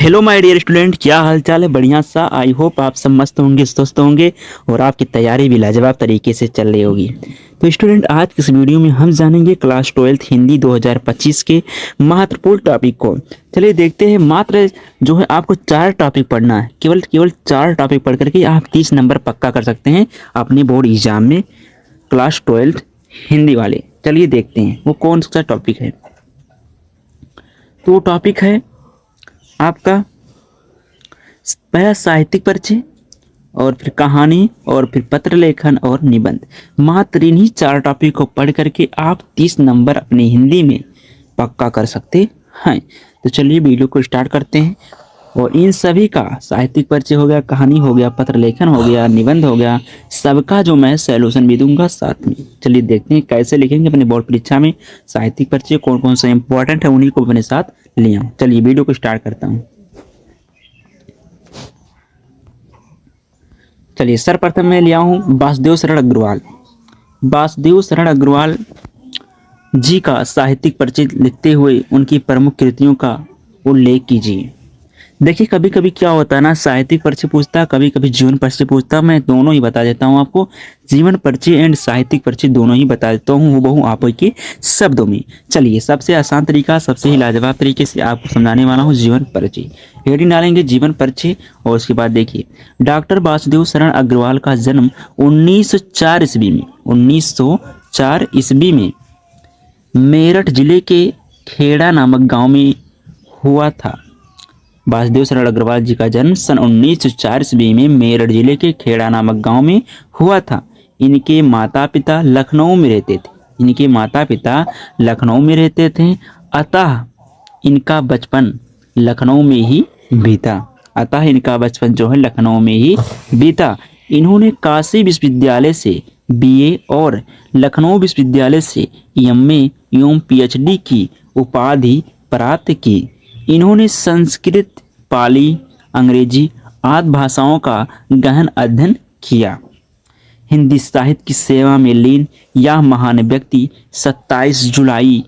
Hello my dear student, क्या हाल चाल है? बढ़िया सा। आई होप आप सब मस्त होंगे, स्वस्थ होंगे और आपकी तैयारी भी लाजवाब तरीके से चल रही होगी। तो स्टूडेंट, आज की इस वीडियो में हम जानेंगे क्लास 12th हिंदी 2025 के महत्वपूर्ण टॉपिक को। चलिए देखते हैं। मात्र जो है आपको 4 टॉपिक पढ़ना है। केवल 4 टॉपिक पढ़ करके आप 30 नंबर पक्का कर सकते हैं अपने बोर्ड एग्जाम में, क्लास 12th हिंदी वाले। चलिए देखते हैं वो कौन सा टॉपिक है। तो वो टॉपिक है आपका पहला साहित्यिक परिचय, और फिर कहानी, और फिर पत्र लेखन और निबंध। मात्र इन्हीं 4 टॉपिक को पढ़ करके आप 30 नंबर अपनी हिंदी में पक्का कर सकते हैं। तो चलिए वीडियो को स्टार्ट करते हैं। और इन सभी का साहित्यिक परिचय हो गया, कहानी हो गया, पत्र लेखन हो गया, निबंध हो गया, सबका जो मैं सॉल्यूशन भी दूंगा साथ में। चलिए देखते हैं कैसे लिखेंगे अपने बोर्ड परीक्षा में साहित्यिक परिचय। कौन कौन सा इंपॉर्टेंट है उन्हीं को अपने साथ लिया। चलिए वीडियो को स्टार्ट करता हूँ। चलिए सर्वप्रथम मैं लिया हूँ वासुदेव शरण अग्रवाल। वासुदेव शरण अग्रवाल जी का साहित्यिक परिचय लिखते हुए उनकी प्रमुख कृतियों का उल्लेख कीजिए। देखिए कभी कभी क्या होता है ना, साहित्यिक परिचय पूछता है, कभी कभी जीवन परिचय पूछता है। मैं दोनों ही बता देता हूँ आपको। जीवन परिचय एंड साहित्यिक परिचय दोनों ही बता देता हूँ हूबहू आप के शब्दों में। चलिए सबसे आसान तरीका, सबसे ही लाजवाब तरीके से आपको समझाने वाला हूँ जीवन परिचय। हेडिंग डालेंगे जीवन परिचय और उसके बाद देखिए, डॉक्टर वासुदेव शरण अग्रवाल का जन्म 1904 ईस्वी में 1904 ईस्वी में मेरठ जिले के खेड़ा नामक गांव में हुआ था। वासुदेव शरण अग्रवाल जी का जन्म सन 1904 ईस्वी में मेरठ जिले के खेड़ा नामक गांव में हुआ था। इनके माता पिता लखनऊ में रहते थे। इनके माता पिता लखनऊ में रहते थे, अतः इनका बचपन लखनऊ में ही बीता। अतः इनका बचपन जो है लखनऊ में ही बीता। इन्होंने काशी विश्वविद्यालय से बीए और लखनऊ विश्वविद्यालय से एमए एवं पीएचडी की उपाधि प्राप्त की। इन्होंने संस्कृत, पाली, अंग्रेजी आदि भाषाओं का गहन अध्ययन किया। हिंदी साहित्य की सेवा में लीन यह महान व्यक्ति 27 जुलाई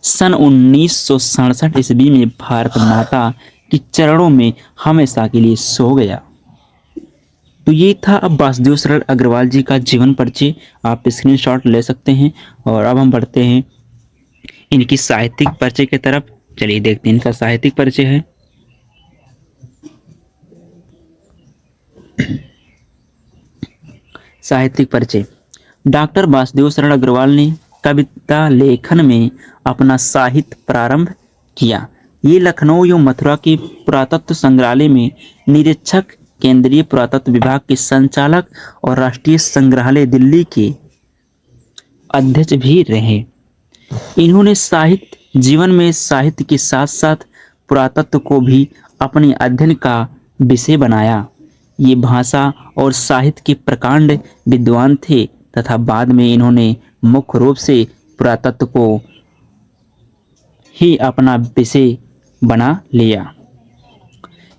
सन 1967 ईस्वी में भारत माता के चरणों में हमेशा के लिए सो गया। तो ये था अब वासुदेव शरण अग्रवाल जी का जीवन परिचय। आप स्क्रीनशॉट ले सकते हैं। और अब हम बढ़ते हैं इनकी साहित्यिक परिचय की तरफ। चलिए देखते हैं इनका साहित्यिक परिचय है। साहित्यिक परिचय। डॉक्टर वासुदेव शरण अग्रवाल ने कविता लेखन में अपना साहित्य प्रारंभ किया। ये लखनऊ एवं मथुरा के पुरातत्व संग्रहालय में निरीक्षक, केंद्रीय पुरातत्व विभाग के संचालक और राष्ट्रीय संग्रहालय दिल्ली के अध्यक्ष भी रहे। इन्होंने साहित्य जीवन में साहित्य के साथ साथ पुरातत्व को भी अपने अध्ययन का विषय बनाया। ये भाषा और साहित्य के प्रकांड विद्वान थे तथा बाद में इन्होंने मुख्य रूप से पुरातत्व को ही अपना विषय बना लिया।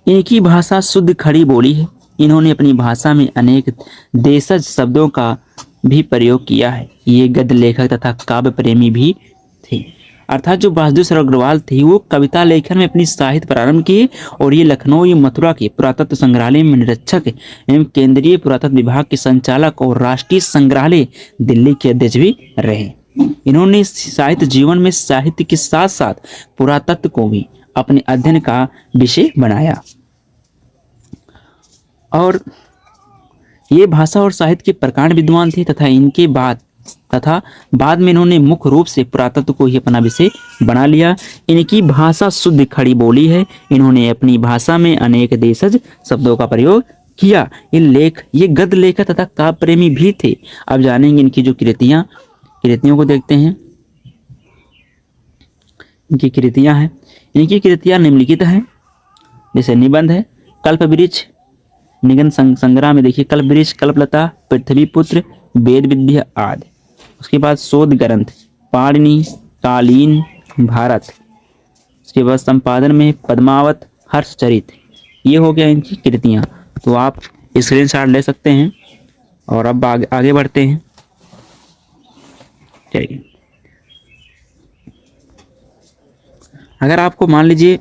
इनकी भाषा शुद्ध खड़ी बोली है। इन्होंने अपनी भाषा में अनेक देशज शब्दों का भी प्रयोग किया है। ये गद्य लेखक तथा काव्य प्रेमी भी थे। अर्थात जो वासुदेव शरण अग्रवाल थे वो कविता लेखन में अपनी साहित्य प्रारंभ किए, और ये लखनऊ एवं मथुरा के पुरातत्व संग्रहालय में निरीक्षक एवं केंद्रीय पुरातत्व विभाग के संचालक और राष्ट्रीय संग्रहालय दिल्ली के अध्यक्ष भी रहे। इन्होंने साहित्य जीवन में साहित्य के साथ साथ पुरातत्व को भी अपने अध्ययन का विषय बनाया। और ये भाषा और साहित्य के प्रकांड विद्वान थे तथा बाद में इन्होंने मुख्य रूप से पुरातत्व को ही अपना विषय बना लिया। इनकी भाषा शुद्ध खड़ी बोली है। इन्होंने अपनी भाषा में अनेक देशज शब्दों का प्रयोग किया। ये गद्य लेखक तथा काव्य प्रेमी भी थे। अब जानेंगे इनकी जो कृतियों को देखते हैं। इनकी कृतियां हैं। इनकी कृतियां निम्नलिखित हैं। जैसे निबंध है कल्पवृक्ष, निबंध संग्रह में देखिए कल्पवृक्ष, कल्पलता, पृथ्वीपुत्र, वेद विद्या आदि। उसके बाद शोध ग्रंथ पाणिनि, कालीन, भारत। उसके बाद संपादन में पद्मावत, हर्षचरित। ये हो गया इनकी कृतियां। तो आप स्क्रीनशॉट ले सकते हैं। और अब आगे बढ़ते हैं। चलिए, अगर आपको मान लीजिए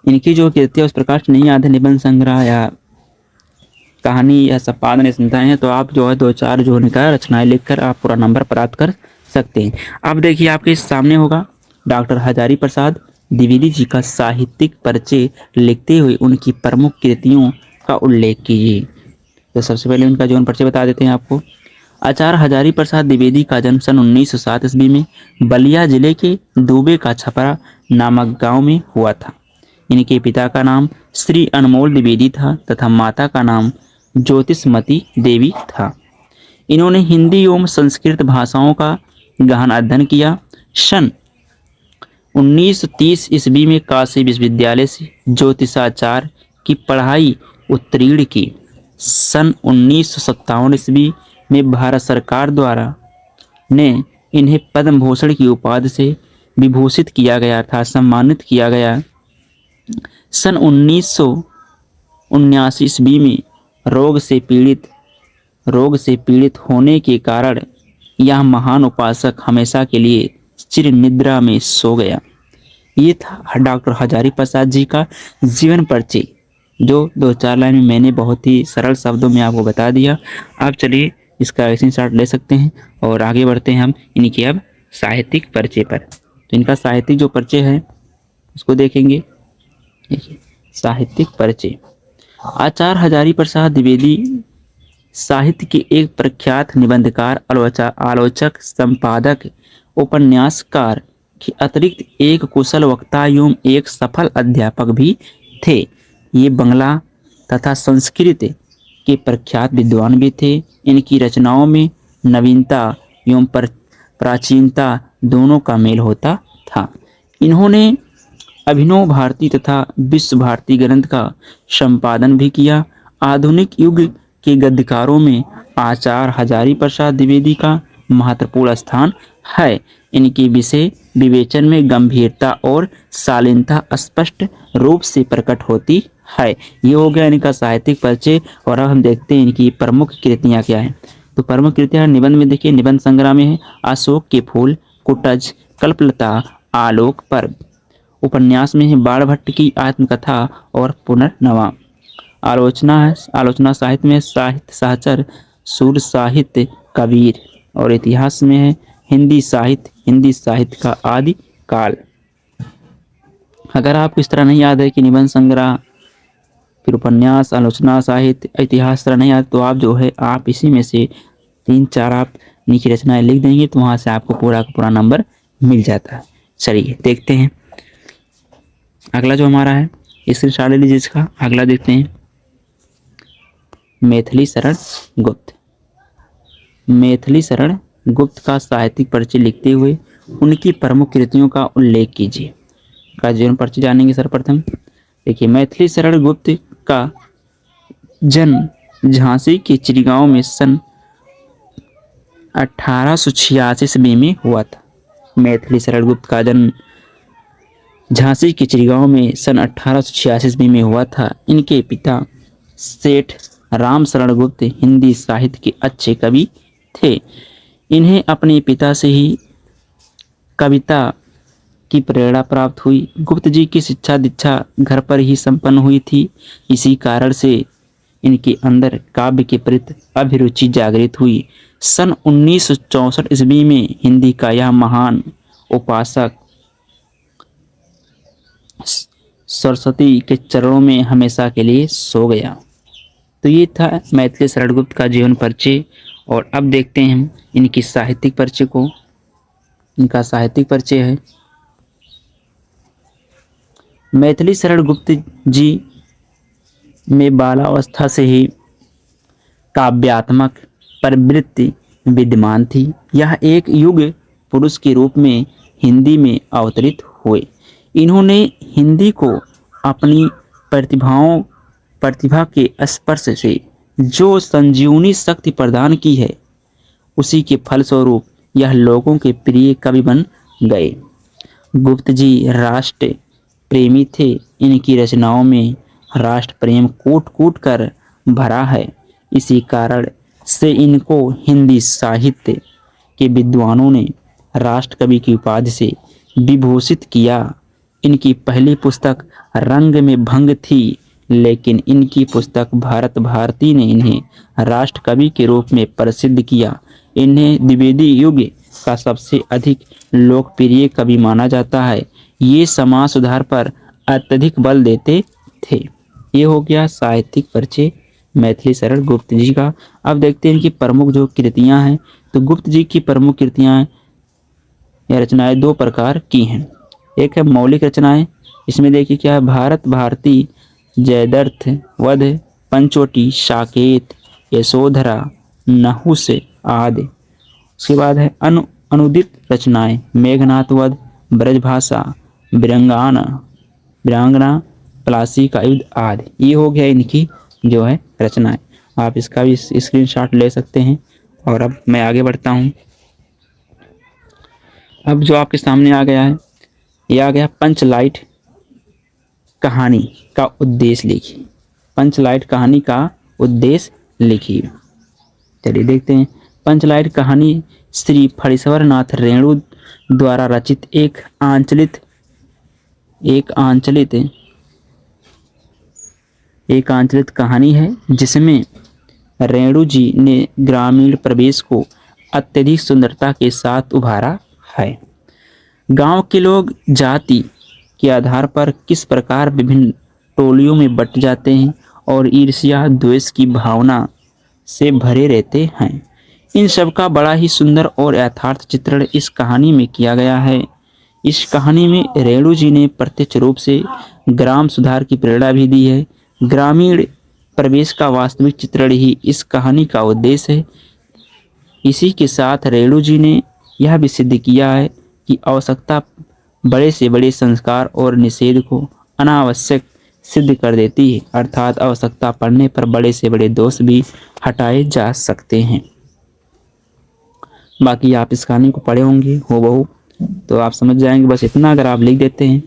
इनकी जो कृति है उस प्रकार से नहीं याद है, निबंध संग्रह या कहानी या संपादन संध्याएं हैं, तो आप जो है 2-4 जो इनका रचनाएं लिखकर आप पूरा नंबर प्राप्त कर सकते हैं। अब देखिए आपके सामने होगा डॉक्टर हजारी प्रसाद द्विवेदी जी का साहित्यिक परिचय लिखते हुए उनकी प्रमुख कृतियों का उल्लेख कीजिए। तो सबसे पहले उनका जीवन परिचय बता देते हैं आपको। आचार्य हजारी प्रसाद द्विवेदी का जन्म सन 1907 ईस्वी में बलिया जिले के दुबे का छपरा नामक गांव में हुआ था। इनके पिता का नाम श्री अनमोल द्विवेदी था तथा माता का नाम ज्योतिषमती देवी था। इन्होंने हिंदी एवं संस्कृत भाषाओं का गहन अध्ययन किया। सन 1930 ईस्वी में काशी विश्वविद्यालय से ज्योतिषाचार्य की पढ़ाई उत्तीर्ण की। सन 1957 ईस्वी में भारत सरकार द्वारा ने इन्हें पद्म भूषण की उपाधि से विभूषित किया गया था, सम्मानित किया गया। सन 1979 ईस्वी में रोग से पीड़ित होने के कारण यह महान उपासक हमेशा के लिए चिर निद्रा में सो गया। ये था डॉक्टर हजारी प्रसाद जी का जीवन परिचय, जो 2-4 लाइन में मैंने बहुत ही सरल शब्दों में आपको बता दिया। आप चलिए इसका स्क्रीनशॉट ले सकते हैं और आगे बढ़ते हैं हम इनके अब साहित्यिक परिचय पर। तो इनका साहित्यिक जो परिचय है उसको देखेंगे। देखिए साहित्यिक परिचय। आचार्य हजारी प्रसाद द्विवेदी साहित्य के एक प्रख्यात निबंधकार, आलोचक, संपादक, उपन्यासकार के अतिरिक्त एक कुशल वक्ता एवं एक सफल अध्यापक भी थे। ये बंगला तथा संस्कृत के प्रख्यात विद्वान भी थे। इनकी रचनाओं में नवीनता एवं प्राचीनता दोनों का मेल होता था। इन्होंने अभिनव भारती तथा विश्व भारती ग्रंथ का संपादन भी किया। आधुनिक युग के गद्यकारों में आचार्य हजारी प्रसाद द्विवेदी का महत्वपूर्ण स्थान है। इनके विषय विवेचन में गंभीरता और शालीनता स्पष्ट रूप से प्रकट होती है। ये हो गया इनका साहित्यिक परिचय। और अब हम देखते हैं इनकी प्रमुख कृतियां क्या हैं। तो प्रमुख कृतियां निबंध में देखिए, निबंध संग्रह में है अशोक के फूल, कुटज, कल्पलता, आलोक पर्व। उपन्यास में है बाणभट्ट की आत्मकथा और पुनर्नवा। आलोचना साहित्य में साहित्य सहचर, सूर साहित्य, कबीर। और इतिहास में है हिंदी साहित्य का आदि काल। अगर आपको इस तरह नहीं याद है कि निबंध संग्रह, फिर उपन्यास, आलोचना साहित्य, इतिहास तरह नहीं याद, तो आप जो है आप इसी में से 3-4 आप नीचे रचनाएं लिख देंगे तो वहां से आपको पूरा का पूरा नंबर मिल जाता है। चलिए देखते हैं अगला जो हमारा है, स्क्रीनशॉट ले लीजिए इसका। अगला देखते हैं मैथिली शरण गुप्त। मैथिली शरण गुप्त का साहित्यिक परिचय लिखते हुए उनकी प्रमुख कृतियों का उल्लेख कीजिए। का जीवन परिचय जानेंगे सर्वप्रथम। देखिए मैथिली शरण गुप्त का जन्म झांसी के चिड़गांव में सन 1886 ईस्वी में हुआ था। मैथिली शरण गुप्त का जन्म झांसी के चिड़गांव में सन 1886 ईस्वी में हुआ था। इनके पिता सेठ राम शरण गुप्त हिंदी साहित्य के अच्छे कवि थे। इन्हें अपने पिता से ही कविता की प्रेरणा प्राप्त हुई। गुप्त जी की शिक्षा दीक्षा घर पर ही संपन्न हुई थी। इसी कारण से इनके अंदर काव्य के प्रति अभिरुचि जागृत हुई। सन 1964 ईस्वी में हिंदी का यह महान उपासक सरस्वती के चरणों में हमेशा के लिए सो गया। तो ये था मैथिली शरण गुप्त का जीवन परिचय। और अब देखते हैं हम इनकी साहित्यिक परिचय को। इनका साहित्यिक परिचय है मैथिली शरण गुप्त जी में बालावस्था से ही काव्यात्मक प्रवृत्ति विद्यमान थी। यह एक युग पुरुष के रूप में हिंदी में अवतरित हुए। इन्होंने हिंदी को अपनी प्रतिभा के स्पर्श से जो संजीवनी शक्ति प्रदान की है, उसी के फलस्वरूप यह लोगों के प्रिय कवि बन गए। गुप्त जी राष्ट्र प्रेमी थे। इनकी रचनाओं में राष्ट्र प्रेम कूट कूट कर भरा है। इसी कारण से इनको हिंदी साहित्य के विद्वानों ने राष्ट्र कवि की उपाधि से विभूषित किया। इनकी पहली पुस्तक रंग में भंग थी, लेकिन इनकी पुस्तक भारत भारती ने इन्हें राष्ट्र कवि के रूप में प्रसिद्ध किया। इन्हें द्विवेदी युग का सबसे अधिक लोकप्रिय कवि माना जाता है। ये समाज सुधार पर अत्यधिक बल देते थे। ये हो गया साहित्यिक परिचय मैथिली शरण गुप्त जी का। अब देखते हैं इनकी प्रमुख जो कृतियां हैं। तो गुप्त जी की प्रमुख कृतियां या रचनाएं दो प्रकार की हैं। एक है मौलिक रचनाएं, इसमें देखिए क्या है, भारत भारती, जयद्रथ वध, पंचवटी, साकेत, यशोधरा, नहुस आदि। उसके बाद है अनुदित रचनाएं, मेघनाथ वध, ब्रजभाषा, वीरांगना, प्लासी का युद्ध आदि। ये हो गया इनकी जो है रचनाएं। आप इसका भी स्क्रीनशॉट ले सकते हैं। और अब मैं आगे बढ़ता हूँ। अब जो आपके सामने आ गया है, ये आ गया पंचलाइट कहानी का उद्देश्य लिखिए। पंचलाइट कहानी का उद्देश्य लिखिए। चलिए देखते हैं। पंचलाइट कहानी श्री फणीश्वर नाथ रेणु द्वारा रचित एक आंचलित कहानी है, जिसमें रेणु जी ने ग्रामीण परिवेश को अत्यधिक सुंदरता के साथ उभारा है। गांव के लोग जाति के आधार पर किस प्रकार विभिन्न टोलियों में बट जाते हैं और ईर्ष्या द्वेष की भावना से भरे रहते हैं। इन सब का बड़ा ही सुंदर और यथार्थ चित्रण इस कहानी में किया गया है। इस कहानी में रेणु जी ने प्रत्यक्ष रूप से ग्राम सुधार की प्रेरणा भी दी है। ग्रामीण परिवेश का वास्तविक चित्रण ही इस कहानी का उद्देश्य है। इसी के साथ रेणु जी ने यह भी सिद्ध किया है कि आवश्यकता बड़े से बड़े संस्कार और निषेध को अनावश्यक सिद्ध कर देती है, अर्थात आवश्यकता पड़ने पर बड़े से बड़े दोष भी हटाए जा सकते हैं। बाकी आप इस कहानी को पढ़े होंगे हूबहू, तो आप समझ जाएंगे। बस इतना अगर आप लिख देते हैं,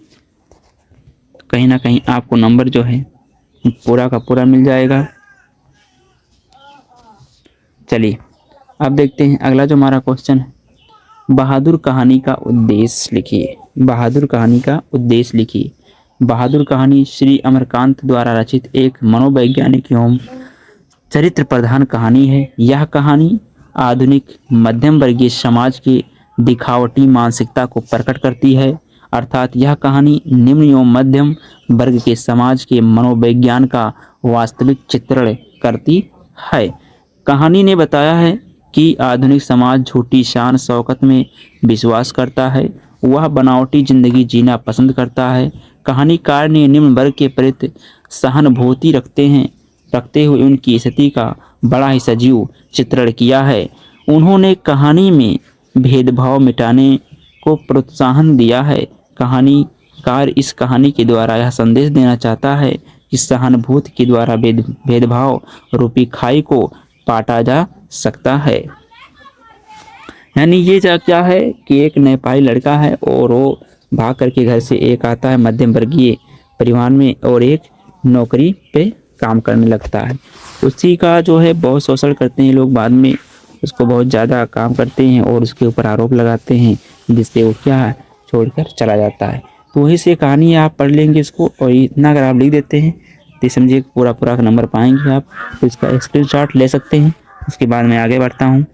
कहीं ना कहीं आपको नंबर जो है पूरा का पूरा मिल जाएगा। चलिए अब देखते हैं अगला जो हमारा क्वेश्चन है, बहादुर कहानी का उद्देश्य लिखिए। बहादुर कहानी का उद्देश्य लिखिए। बहादुर कहानी श्री अमरकांत द्वारा रचित एक मनोवैज्ञानिक एवं चरित्र प्रधान कहानी है। यह कहानी आधुनिक मध्यम वर्गीय समाज के दिखावटी मानसिकता को प्रकट करती है, अर्थात यह कहानी निम्न एवं मध्यम वर्ग के समाज के मनोविज्ञान का वास्तविक चित्रण करती है। कहानी ने बताया है कि आधुनिक समाज झूठी शान शौकत में विश्वास करता है, वह बनावटी जिंदगी जीना पसंद करता है। कहानीकार ने निम्न वर्ग के प्रति सहानुभूति रखते हुए उनकी स्थिति का बड़ा ही सजीव चित्रण किया है। उन्होंने कहानी में भेदभाव मिटाने को प्रोत्साहन दिया है। कहानीकार इस कहानी के द्वारा यह संदेश देना चाहता है कि सहानुभूति के द्वारा भेदभाव रूपी खाई को पाटा जा सकता है। यानी ये क्या है कि एक नेपाली लड़का है और वो भाग करके घर से एक आता है मध्यम वर्गीय परिवार में और एक नौकरी पे काम करने लगता है। उसी का जो है बहुत शोषण करते हैं लोग, बाद में उसको बहुत ज़्यादा काम करते हैं और उसके ऊपर आरोप लगाते हैं, जिससे वो क्या छोड़कर चला जाता है। तो वही से कहानी आप पढ़ लेंगे इसको, और इतना अगर आप लिख देते हैं तो समझिए पूरा नंबर पाएंगे आप। तो इसका स्क्रीनशॉट ले सकते हैं। उसके बाद मैं आगे बढ़ता हूँ।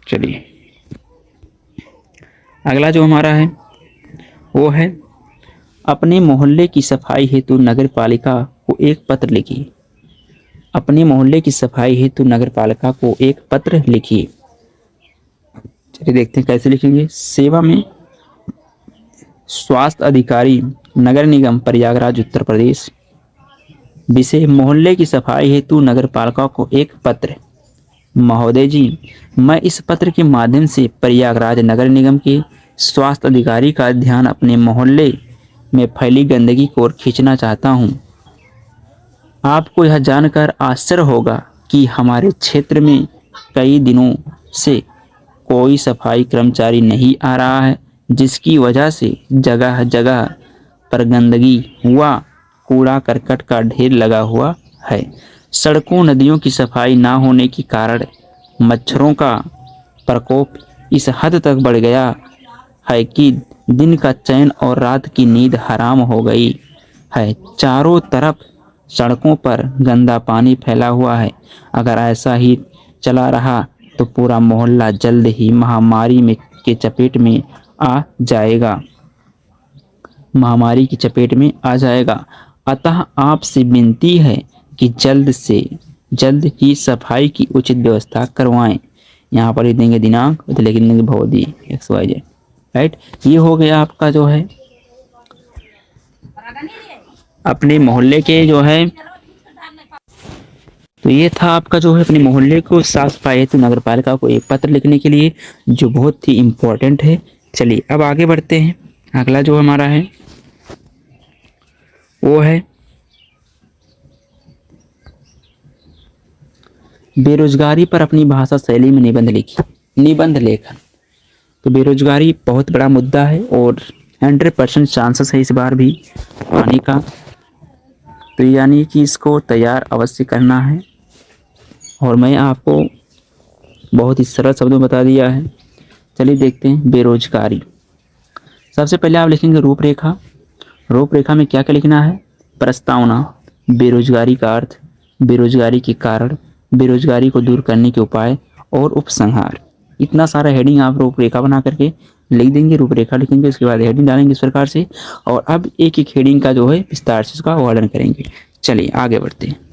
चलिए अगला जो हमारा है वो है, अपने मोहल्ले की सफाई हेतु नगर पालिका को एक पत्र लिखिए। अपने मोहल्ले की सफाई हेतु नगर पालिका को एक पत्र लिखिए। चलिए देखते हैं कैसे लिखेंगे। सेवा में स्वास्थ्य अधिकारी, नगर निगम प्रयागराज उत्तर प्रदेश। विषय, मोहल्ले की सफाई हेतु नगर पालिका को एक पत्र। महोदय जी, मैं इस पत्र के माध्यम से प्रयागराज नगर निगम के स्वास्थ्य अधिकारी का ध्यान अपने मोहल्ले में फैली गंदगी की ओर खींचना चाहता हूं। आपको यह जानकर आश्चर्य होगा कि हमारे क्षेत्र में कई दिनों से कोई सफाई कर्मचारी नहीं आ रहा है, जिसकी वजह से जगह जगह पर गंदगी हुआ कूड़ा करकट का ढेर लगा हुआ है। सड़कों नदियों की सफाई ना होने के कारण मच्छरों का प्रकोप इस हद तक बढ़ गया है कि दिन का चैन और रात की नींद हराम हो गई है। चारों तरफ सड़कों पर गंदा पानी फैला हुआ है। अगर ऐसा ही चला रहा तो पूरा मोहल्ला जल्द ही महामारी में के चपेट में आ जाएगा महामारी की चपेट में आ जाएगा। अतः आपसे विनती है कि जल्द से जल्द ही सफाई की उचित व्यवस्था करवाएं। यहाँ पर लिख देंगे दिनांक, तो लिख देंगे भौदी XYZ। राइट, ये हो गया आपका जो है अपने मोहल्ले के जो है, तो ये था आपका जो है अपने मोहल्ले को साफ सफाई हेतु नगर पालिका को एक पत्र लिखने के लिए, जो बहुत ही इम्पोर्टेंट है। चलिए अब आगे बढ़ते हैं। अगला जो हमारा है वो है बेरोजगारी पर अपनी भाषा शैली में निबंध लिखिए। निबंध लेखन, तो बेरोजगारी बहुत बड़ा मुद्दा है और 100% चांसेस है इस बार भी आने का, तो यानी कि इसको तैयार अवश्य करना है। और मैं आपको बहुत ही सरल शब्दों में बता दिया है। चलिए देखते हैं बेरोजगारी। सबसे पहले आप लिखेंगे रूपरेखा। रूपरेखा में क्या क्या लिखना है? प्रस्तावना, बेरोजगारी का अर्थ, बेरोजगारी के कारण, बेरोजगारी को दूर करने के उपाय और उपसंहार। इतना सारा हेडिंग आप रूपरेखा बना करके लिख देंगे। रूपरेखा लिखेंगे, उसके बाद हेडिंग डालेंगे इस प्रकार से, और अब एक एक हेडिंग का जो है विस्तार से उसका वर्णन करेंगे। चलिए आगे बढ़ते हैं।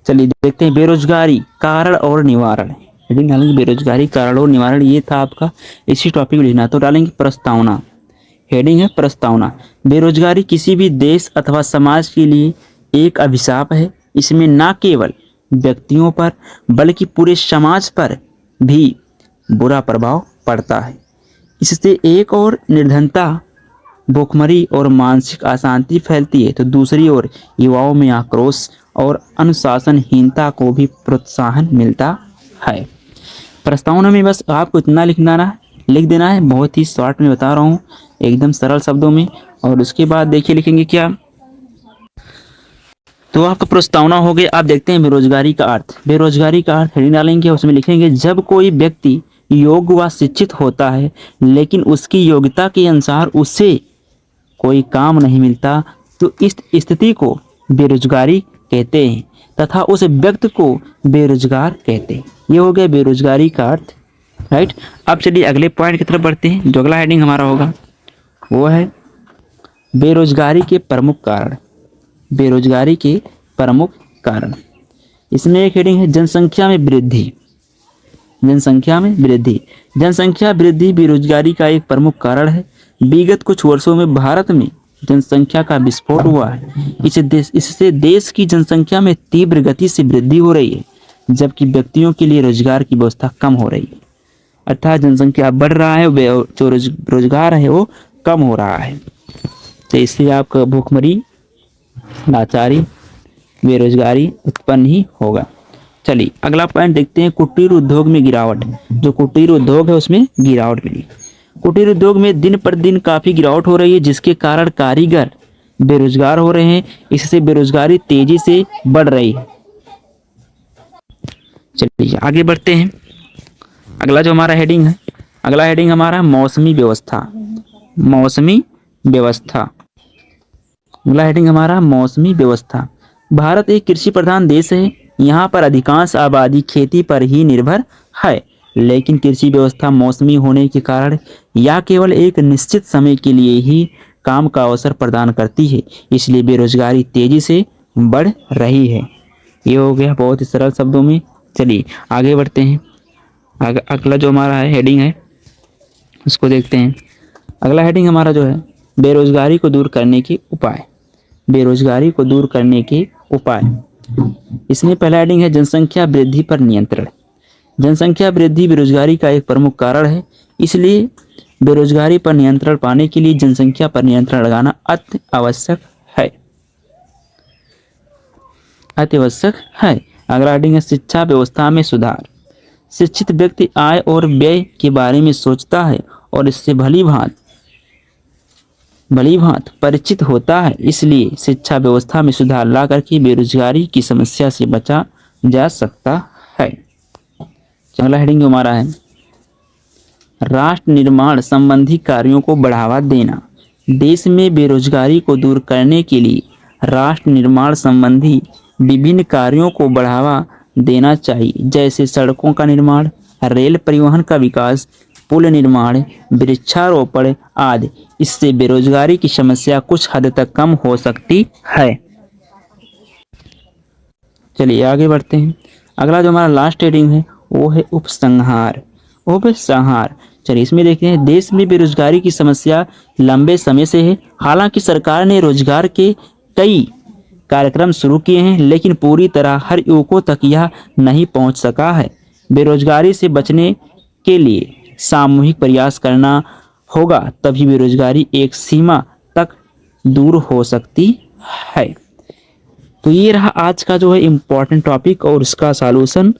चलिए देखते हैं बेरोजगारी कारण और निवारण। हेडिंग डालेंगे बेरोजगारी कारण और निवारण, ये था आपका इसी टॉपिक में लिखना। तो डालेंगे प्रस्तावना। हेडिंग है प्रस्तावना। बेरोजगारी किसी भी देश अथवा समाज के लिए एक अभिशाप है। इसमें न केवल व्यक्तियों पर बल्कि पूरे समाज पर भी बुरा प्रभाव पड़ता है। इससे एक और निर्धनता, भूखमरी और मानसिक अशांति फैलती है, तो दूसरी ओर युवाओं में आक्रोश और अनुशासनहीनता को भी प्रोत्साहन मिलता है। प्रस्तावना में बस आपको इतना लिख देना है, बहुत ही शॉर्ट में बता रहा हूँ, एकदम सरल शब्दों में। और उसके बाद देखिए लिखेंगे क्या, तो आपका प्रस्तावना हो गया। आप देखते हैं बेरोजगारी का अर्थ। बेरोजगारी का अर्थ हेडिंग डालेंगे, उसमें लिखेंगे जब कोई व्यक्ति योग्य व शिक्षित होता है लेकिन उसकी योग्यता के अनुसार उसे कोई काम नहीं मिलता, तो इस स्थिति को बेरोजगारी कहते हैं तथा उस व्यक्ति को बेरोजगार कहते हैं। ये हो गया बेरोजगारी का अर्थ। राइट, अब चलिए अगले पॉइंट की तरफ बढ़ते हैं। जो अगला हेडिंग हमारा होगा वो है बेरोजगारी के प्रमुख कारण। बेरोजगारी के प्रमुख कारण, इसमें एक हेडिंग है जनसंख्या में वृद्धि। जनसंख्या में वृद्धि, जनसंख्या वृद्धि बेरोजगारी का एक प्रमुख कारण है। विगत कुछ वर्षों में भारत में जनसंख्या का विस्फोट हुआ है। इससे देश की जनसंख्या में तीव्र गति से वृद्धि हो रही है, जबकि व्यक्तियों के लिए रोजगार की व्यवस्था कम हो रही है। अर्थात जनसंख्या बढ़ रहा है, जो रोजगार है वो कम हो रहा है, तो इसलिए आपका भूखमरी, लाचारी, बेरोजगारी उत्पन्न ही होगा। चलिए अगला पॉइंट देखते हैं, कुटीर उद्योग में गिरावट। जो कुटीर उद्योग है उसमें गिरावट मिली। कुटीर उद्योग में दिन पर दिन काफी गिरावट हो रही है, जिसके कारण कारीगर बेरोजगार हो रहे हैं। इससे बेरोजगारी तेजी से बढ़ रही है। चलिए आगे बढ़ते हैं। अगला जो हमारा हेडिंग है, अगला हेडिंग हमारा मौसमी व्यवस्था। मौसमी व्यवस्था, अगला हेडिंग हमारा मौसमी व्यवस्था। भारत एक कृषि प्रधान देश है। यहाँ पर अधिकांश आबादी खेती पर ही निर्भर है, लेकिन कृषि व्यवस्था मौसमी होने के कारण यह केवल एक निश्चित समय के लिए ही काम का अवसर प्रदान करती है। इसलिए बेरोजगारी तेजी से बढ़ रही है। ये हो गया बहुत ही सरल शब्दों में। चलिए आगे बढ़ते हैं। अगला जो हमारा हेडिंग है उसको देखते हैं। अगला हेडिंग हमारा जो है बेरोजगारी को दूर करने के उपाय। बेरोजगारी को दूर करने के उपाय, इसमें पहला हेडिंग है जनसंख्या वृद्धि पर नियंत्रण। जनसंख्या वृद्धि बेरोजगारी का एक प्रमुख कारण है, इसलिए बेरोजगारी पर नियंत्रण पाने के लिए जनसंख्या पर नियंत्रण लगाना अति आवश्यक है। अति आवश्यक है। अगला हेडिंग है शिक्षा व्यवस्था में सुधार। शिक्षित व्यक्ति आय और व्यय के बारे में सोचता है और इससे भली भांति परिचित होता है। इसलिए शिक्षा व्यवस्था में सुधार ला करके बेरोजगारी की समस्या से बचा जा सकता अगला हेडिंग जो हमारा है, राष्ट्र निर्माण संबंधी कार्यों को बढ़ावा देना। देश में बेरोजगारी को दूर करने के लिए राष्ट्र निर्माण संबंधी विभिन्न कार्यों को बढ़ावा देना चाहिए, जैसे सड़कों का निर्माण, रेल परिवहन का विकास, पुल निर्माण, वृक्षारोपण आदि। इससे बेरोजगारी की समस्या कुछ हद तक कम हो सकती है। चलिए आगे बढ़ते हैं। अगला जो हमारा लास्ट हेडिंग है वो है उपसंहार। उपसंहार, चलिए इसमें देखते हैं, देश में बेरोजगारी की समस्या लंबे समय से है। हालांकि सरकार ने रोजगार के कई कार्यक्रम शुरू किए हैं, लेकिन पूरी तरह हर युवकों तक यह नहीं पहुंच सका है। बेरोजगारी से बचने के लिए सामूहिक प्रयास करना होगा, तभी बेरोजगारी एक सीमा तक दूर हो सकती है। तो ये रहा आज का जो है इम्पोर्टेंट टॉपिक और उसका सॉल्यूशन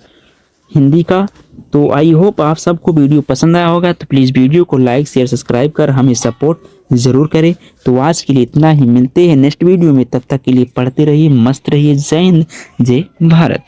हिंदी का। तो आई होप आप सबको वीडियो पसंद आया होगा। तो प्लीज़ वीडियो को लाइक शेयर सब्सक्राइब कर हमें सपोर्ट ज़रूर करें। तो आज के लिए इतना ही, मिलते हैं नेक्स्ट वीडियो में। तब तक के लिए पढ़ते रहिए, मस्त रहिए। जय हिंद, जय भारत।